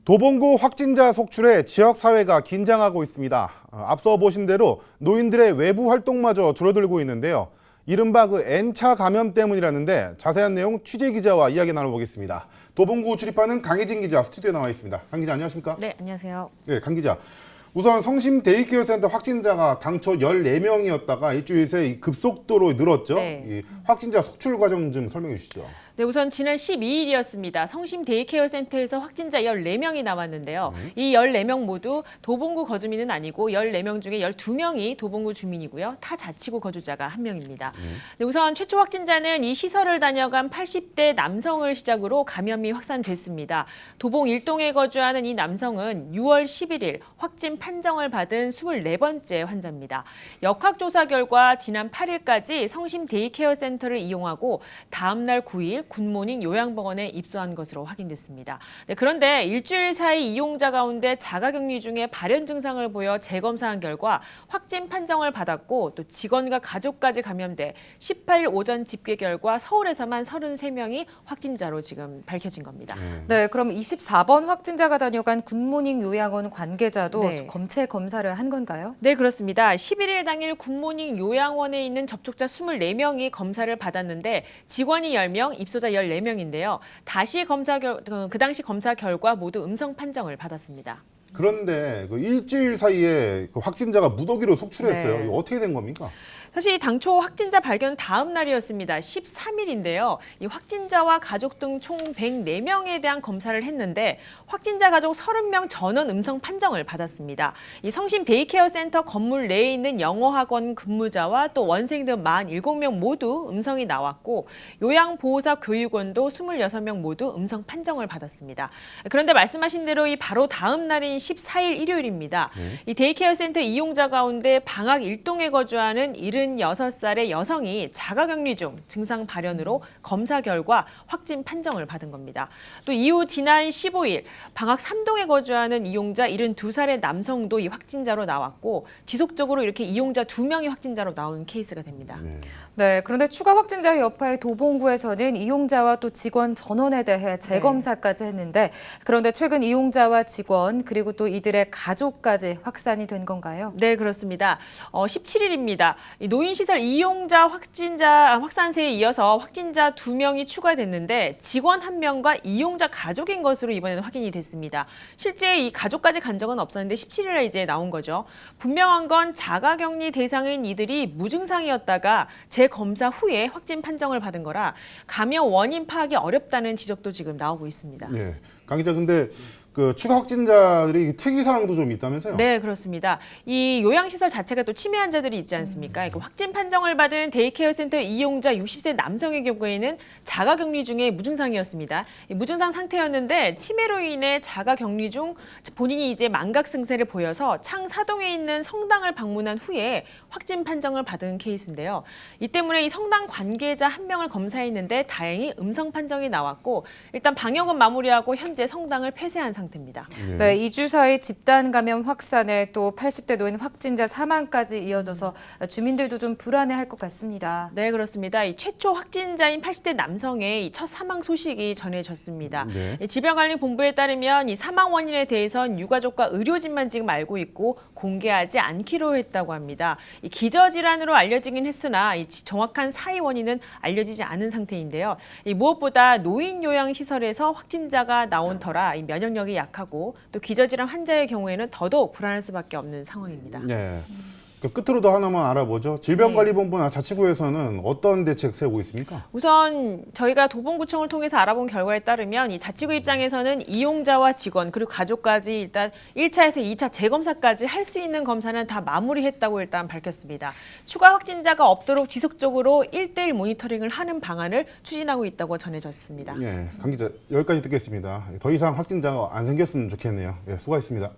도봉구 확진자 속출에 지역사회가 긴장하고 있습니다. 앞서 보신 대로 노인들의 외부 활동마저 줄어들고 있는데요. 이른바 N차 감염 때문이라는데 자세한 내용 취재기자와 이야기 나눠보겠습니다. 도봉구 출입하는 강혜진 기자 스튜디오에 나와 있습니다. 강 기자 안녕하십니까? 네, 안녕하세요. 네, 강 기자. 우선 성심 데이케어센터 확진자가 당초 14명이었다가 일주일 새 급속도로 늘었죠. 네. 이 확진자 속출 과정 좀 설명해 주시죠. 네, 우선 지난 12일이었습니다. 성심 데이케어 센터에서 확진자 14명이 나왔는데요. 이 14명 모두 도봉구 거주민은 아니고 14명 중에 12명이 도봉구 주민이고요. 타 자치구 거주자가 1명입니다. 네, 우선 최초 확진자는 이 시설을 다녀간 80대 남성을 시작으로 감염이 확산됐습니다. 도봉 일동에 거주하는 이 남성은 6월 11일 확진 판정을 받은 24번째 환자입니다. 역학조사 결과 지난 8일까지 성심 데이케어 센터를 이용하고 다음 날 9일 굿모닝 요양병원에 입소한 것으로 확인됐습니다. 네, 그런데 일주일 사이 이용자 가운데 자가격리 중에 발현 증상을 보여 재검사한 결과 확진 판정을 받았고 또 직원과 가족까지 감염돼 18일 오전 집계 결과 서울에서만 33명이 확진자로 지금 밝혀진 겁니다. 네, 그럼 24번 확진자가 다녀간 굿모닝 요양원 관계자도 네. 검체 검사를 한 건가요? 네, 그렇습니다. 11일 당일 굿모닝 요양원에 있는 접촉자 24명이 검사를 받았는데 직원이 10명, 입소자 14명인데요. 그 당시 검사 결과 모두 음성 판정을 받았습니다. 그런데 일주일 사이에 확진자가 무더기로 속출했어요. 네. 이거 어떻게 된 겁니까? 사실 당초 확진자 발견 다음 날이었습니다. 13일인데요. 이 확진자와 가족 등 총 104명에 대한 검사를 했는데 확진자 가족 30명 전원 음성 판정을 받았습니다. 이 성심 데이케어 센터 건물 내에 있는 영어학원 근무자와 또 원생 등 47명 모두 음성이 나왔고 요양보호사 교육원도 26명 모두 음성 판정을 받았습니다. 그런데 말씀하신 대로 이 바로 다음 날인 14일 일요일입니다. 이 데이케어 센터 이용자 가운데 방학 일동에 거주하는 76살의 여성이 자가격리 중 증상 발현으로 검사 결과 확진 판정을 받은 겁니다. 또 이후 지난 15일 방학 3동에 거주하는 이용자 72살의 남성도 이 확진자로 나왔고 지속적으로 이렇게 이용자 2명이 확진자로 나온 케이스가 됩니다. 네, 그런데 추가 확진자 여파에 도봉구에서는 이용자와 또 직원 전원에 대해 재검사까지 했는데 그런데 최근 이용자와 직원 그리고 또 이들의 가족까지 확산이 된 건가요? 네, 그렇습니다. 17일입니다. 노인시설 이용자 확산세에 이어서 확진자 2명이 추가됐는데 직원 1명과 이용자 가족인 것으로 이번에는 확인이 됐습니다. 실제 이 가족까지 간 적은 없었는데 17일에 이제 나온 거죠. 분명한 건 자가격리 대상인 이들이 무증상이었다가 재검사 후에 확진 판정을 받은 거라 감염 원인 파악이 어렵다는 지적도 지금 나오고 있습니다. 예. 강 기자, 근데 추가 확진자들이 특이 사항도 좀 있다면서요? 네, 그렇습니다. 이 요양시설 자체가 또 치매 환자들이 있지 않습니까? 확진 판정을 받은 데이케어 센터 이용자 60세 남성의 경우에는 자가격리 중에 무증상이었습니다. 무증상 상태였는데 치매로 인해 자가격리 중 본인이 이제 망각 증세를 보여서 창사동에 있는 성당을 방문한 후에 확진 판정을 받은 케이스인데요. 이 때문에 이 성당 관계자 1명을 검사했는데 다행히 음성 판정이 나왔고 일단 방역은 마무리하고 현재 성당을 폐쇄한 상태입니다. 네, 2주 사이 집단 감염 확산에 또 80대 노인 확진자 사망까지 이어져서 주민들도 좀 불안해할 것 같습니다. 네, 그렇습니다. 이 최초 확진자인 80대 남성의 이 첫 사망 소식이 전해졌습니다. 네. 질병관리본부에 따르면 이 사망 원인에 대해선 유가족과 의료진만 지금 알고 있고 공개하지 않기로 했다고 합니다. 이 기저질환으로 알려지긴 했으나 이 정확한 사희 원인은 알려지지 않은 상태인데요. 이 무엇보다 노인 요양 시설에서 확진자가 나온 터라 이 면역력이 약하고 또 기저질환 환자의 경우에는 더더욱 불안할 수밖에 없는 상황입니다. 네. 끝으로 더 하나만 알아보죠. 질병관리본부나 자치구에서는 어떤 대책 세우고 있습니까? 우선 저희가 도봉구청을 통해서 알아본 결과에 따르면 이 자치구 입장에서는 이용자와 직원 그리고 가족까지 일단 1차에서 2차 재검사까지 할 수 있는 검사는 다 마무리했다고 일단 밝혔습니다. 추가 확진자가 없도록 지속적으로 1:1 모니터링을 하는 방안을 추진하고 있다고 전해졌습니다. 강 기자, 여기까지 듣겠습니다. 더 이상 확진자가 안 생겼으면 좋겠네요. 수고하셨습니다.